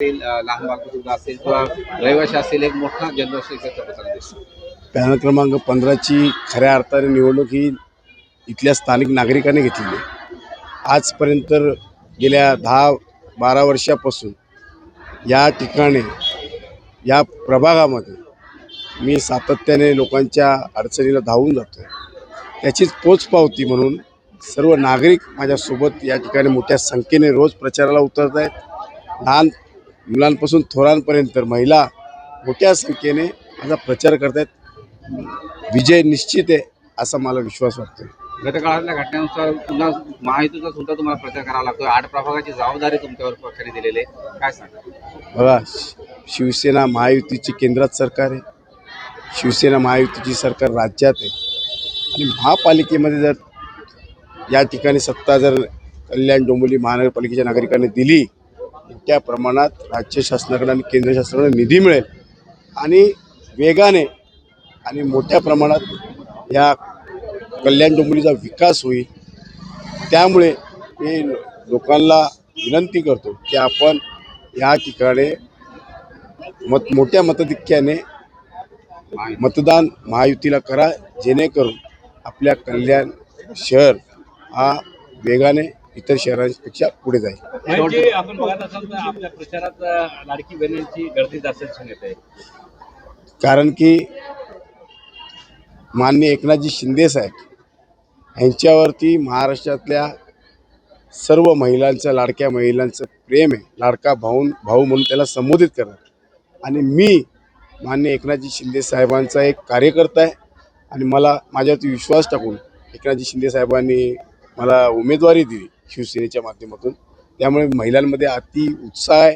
लहान बालक सुद्धा असेल किंवा रहिवासी असेल, एक मोठा जनरल एकत्र होताना दिसतो. पॅनल क्रमांक 15ची खऱ्या अर्थाने निवडणूक ही इथल्या स्थानिक नागरिकांनी घेतलेली आहे. आजपर्यंत गेल्या 10-12 वर्षापासून या ठिकाणी या प्रभागामध्ये मी सातत्याने लोकांच्या अडचणीला धावून जातो. त्याचीच पोचपावती म्हणून सर्व नागरिक माझ्यासोबत या ठिकाणी मोठ्या संख्येने रोज प्रचाराला उतरत आहेत. लहान मुलांपासून थोरांपर्यंत महिला मोठ्या संख्येने माझा प्रचार करत आहेत. विजय निश्चित आहे असा मला विश्वास वाटतो. गतकाळातल्या घटनेनुसार पुन्हा महायुतीचा सुद्धा तुम्हाला प्रचार करावा लागतो. 8 प्रभागाची जबाबदारी तुमच्यावर पक्षाने दिलेली आहे, काय सांगा? बघा, शिवसेना महायुतीची केंद्रात सरकार आहे, शिवसेना महायुतीची सरकार राज्यात आहे आणि महापालिकेमध्ये जर या ठिकाणी सत्ता जर कल्याण डोंबिवली महानगरपालिकेच्या नागरिकांनी दिली, मोठ्या प्रमाणात राज्य शासनाकडे आणि केंद्र शासनाकडे निधी मिळेल आणि वेगाने आणि मोठ्या प्रमाणात या कल्याण डोंबिवलीचा विकास होईल. त्यामुळे मी लोकांना विनंती करतो की आपण या ठिकाणी मोठ्या मताधिक्याने मतदान महायुतीला करा, जेणेकरून आपल्या कल्याण शहर हा वेगाने इतर शहरांपेक्षा पुढे जाईल. आपण बघत असाल तर आपल्या प्रचारात लाडकी बहिणींची गर्दी जास्त दिसून येते. कारण की माननीय एकनाथजी शिंदे साहेब यांच्यावरती महाराष्ट्रातल्या सर्व महिलांचं, लाडक्या महिलांचं प्रेम आहे. लाडका भाऊ म्हणून त्याला संबोधित करतात आणि मी माननीय एकनाथजी शिंदे साहेबांचा एक कार्यकर्ता आहे आणि मला माझ्यावरती विश्वास टाकून एकनाथजी शिंदे साहेबांनी मला उमेदवारी दिली शिवसेनेच्या माध्यमातून. त्यामुळे महिलांमध्ये अति उत्साह आहे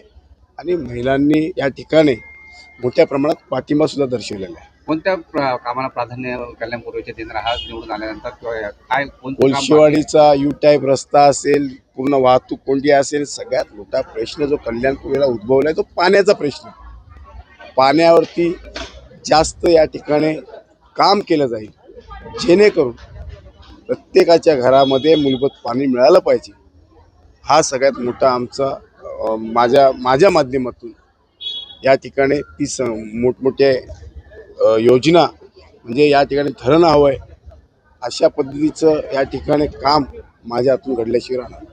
आणि महिलांनी या ठिकाणी मोठ्या प्रमाणात पाठिंबासुद्धा दर्शवलेला आहे. कोणत्या कामाला प्राधान्य कल्याण पूर्वेचे देणार आहात निवडून आल्यानंतर, किंवा काय कोळशेवाडीचा यू टाईप रस्ता असेल, पूर्ण वाहतूक कोंडी असेल, सगळ्यात मोठा प्रश्न जो कल्याण पूर्वेला उद्भवला आहे तो पाण्याचा प्रश्न. पाण्यावरती जास्त या ठिकाणी काम केलं जाईल, जेणेकरून प्रत्येकाच्या घरामध्ये मूलभूत पाणी मिळालं पाहिजे. हा सगळ्यात मोठा आमचा माझ्या माध्यमातून या ठिकाणी ती मोठमोठे योजना, म्हणजे या ठिकाणी धरणं हवं आहे अशा पद्धतीचं या ठिकाणी काम माझ्या हातून घडल्याशिवाय राहणार.